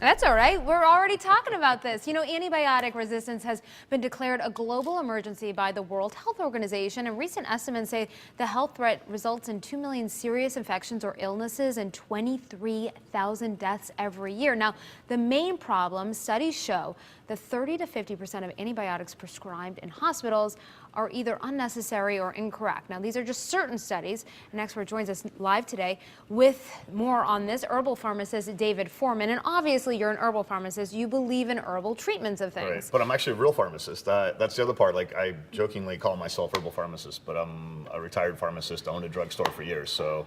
That's all right. We're already talking about this. You know, antibiotic resistance has been declared a global emergency by the World Health Organization, and recent estimates say the health threat results in 2 million serious infections or illnesses and 23,000 deaths every year. Now, the main problem, studies show that 30 to 50% of antibiotics prescribed in hospitals are either unnecessary or incorrect. Now, these are just certain studies. An expert joins us live today with more on this, herbal pharmacist David Foreman. And obviously, you're an herbal pharmacist. You believe in herbal treatments of things. Right. But I'm actually a real pharmacist. That's the other part. Like, I jokingly call myself herbal pharmacist, but I'm a retired pharmacist, owned a drugstore for years, so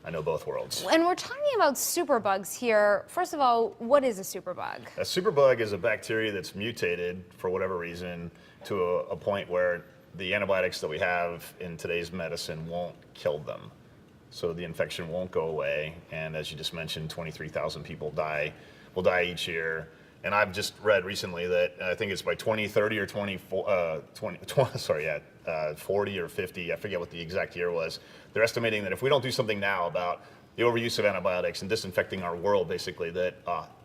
I know both worlds. And we're talking about superbugs here. First of all, what is a superbug? A superbug is a bacteria that's mutated for whatever reason to a point where the antibiotics that we have in today's medicine won't kill them. So the infection won't go away. And as you just mentioned, 23,000 people will die each year. And I've just read recently that I think it's by 2030 or 40 or 50, I forget what the exact year was. They're estimating that if we don't do something now about the overuse of antibiotics and disinfecting our world, basically, that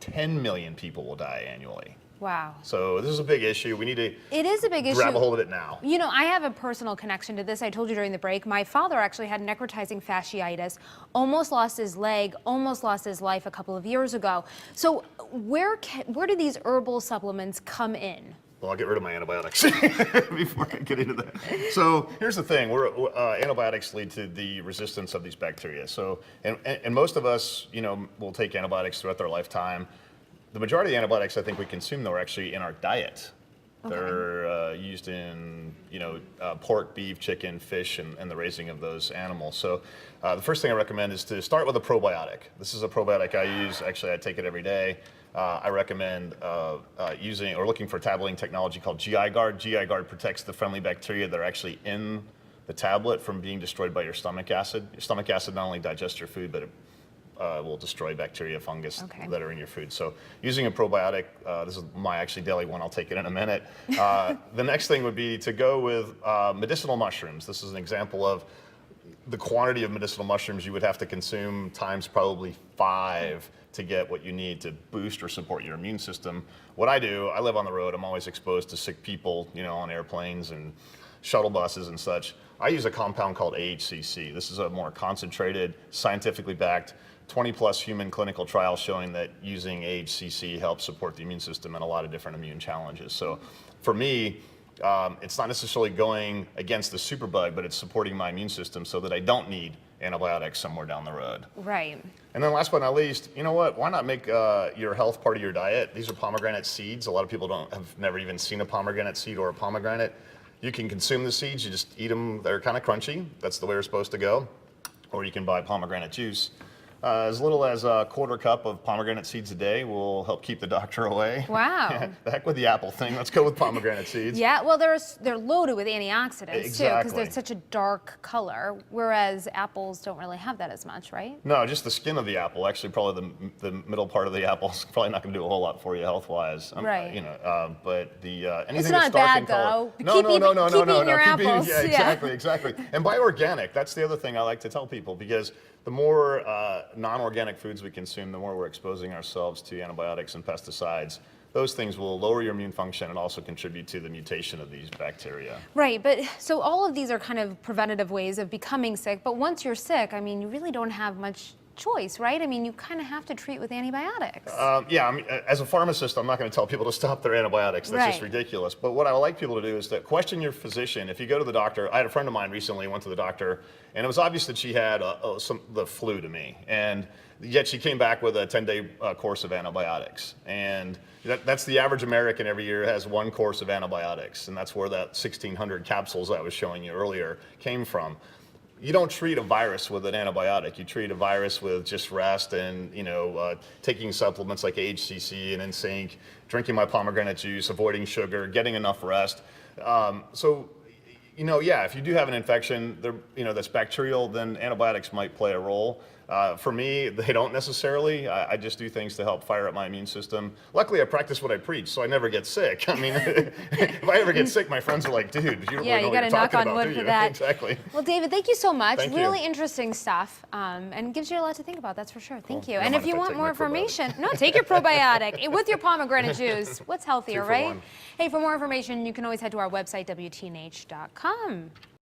10 million people will die annually. Wow. So this is a big issue. We need to It is a big issue. grab a hold of it now. You know, I have a personal connection to this. I told you during the break. My father actually had necrotizing fasciitis, almost lost his leg, almost lost his life a couple of years ago. So where do these herbal supplements come in? Well, I'll get rid of my antibiotics before I get into that. So here's the thing: antibiotics lead to the resistance of these bacteria. So, and most of us, you know, will take antibiotics throughout their lifetime. The majority of the antibiotics I think we consume, though, are actually in our diet. Okay. They're used in, you know, pork, beef, chicken, fish, and the raising of those animals. So the first thing I recommend is to start with a probiotic. This is a probiotic I use. Actually, I take it every day. I recommend using or looking for tableting technology called GI Guard. GI Guard protects the friendly bacteria that are actually in the tablet from being destroyed by your stomach acid. Your stomach acid not only digests your food, but it will destroy bacteria, fungus that are in your food. So using a probiotic, this is my actually daily one, I'll take it in a minute. The next thing would be to go with medicinal mushrooms. This is an example of the quantity of medicinal mushrooms you would have to consume times probably 5 to get what you need to boost or support your immune system. What I do, I live on the road, I'm always exposed to sick people, you know, on airplanes and shuttle buses and such. I use a compound called AHCC. This is a more concentrated, scientifically backed 20+ human clinical trials showing that using AHCC helps support the immune system in a lot of different immune challenges. So for me, it's not necessarily going against the superbug, but it's supporting my immune system so that I don't need antibiotics somewhere down the road. Right. And then last but not least, you know what? Why not make your health part of your diet? These are pomegranate seeds. A lot of people have never even seen a pomegranate seed or a pomegranate. You can consume the seeds. You just eat them. They're kind of crunchy. That's the way they're supposed to go. Or you can buy pomegranate juice. As little as a quarter cup of pomegranate seeds a day will help keep the doctor away. Wow. The heck with the apple thing. Let's go with pomegranate seeds. Yeah, well, they're loaded with antioxidants, too, because they're such a dark color, whereas apples don't really have that as much, right? No, just the skin of the apple. Actually, probably the middle part of the apple is probably not going to do a whole lot for you health-wise. Right. You know, but the anything it's that's not dark bad, in color. though. Keep eating your apples. Yeah, exactly. And buy organic. That's the other thing I like to tell people, because the more non-organic foods we consume, the more we're exposing ourselves to antibiotics and pesticides. Those things will lower your immune function and also contribute to the mutation of these bacteria. Right, but so all of these are kind of preventative ways of becoming sick, but once you're sick, I mean, you really don't have much choice, right? I mean, you kind of have to treat with antibiotics. Yeah, I mean, as a pharmacist, I'm not going to tell people to stop their antibiotics. That's just ridiculous. But what I would like people to do is to question your physician. If you go to the doctor, I had a friend of mine recently went to the doctor, and it was obvious that she had the flu to me, and yet she came back with a 10-day course of antibiotics. And that's the average American every year has one course of antibiotics, and that's where that 1,600 capsules I was showing you earlier came from. You don't treat a virus with an antibiotic. You treat a virus with just rest and, you know, taking supplements like HCC and NSYNC, drinking my pomegranate juice, avoiding sugar, getting enough rest. So, you know, yeah, if you do have an infection, you know, that's bacterial, then antibiotics might play a role. For me, they don't necessarily. I just do things to help fire up my immune system. Luckily, I practice what I preach, so I never get sick. I mean, if I ever get sick, my friends are like, dude, you don't really know you what got to you're knock talking on about, wood do for you? that. Exactly. Well, David, thank you so much. Thank you. Really interesting stuff, and gives you a lot to think about. That's for sure. Thank Cool. you. I And don't if you mind want if I take more my probiotic. information, no, take your probiotic with your pomegranate juice. What's healthier, 2 for right? 1. Hey, for more information, you can always head to our website, WTNH.com.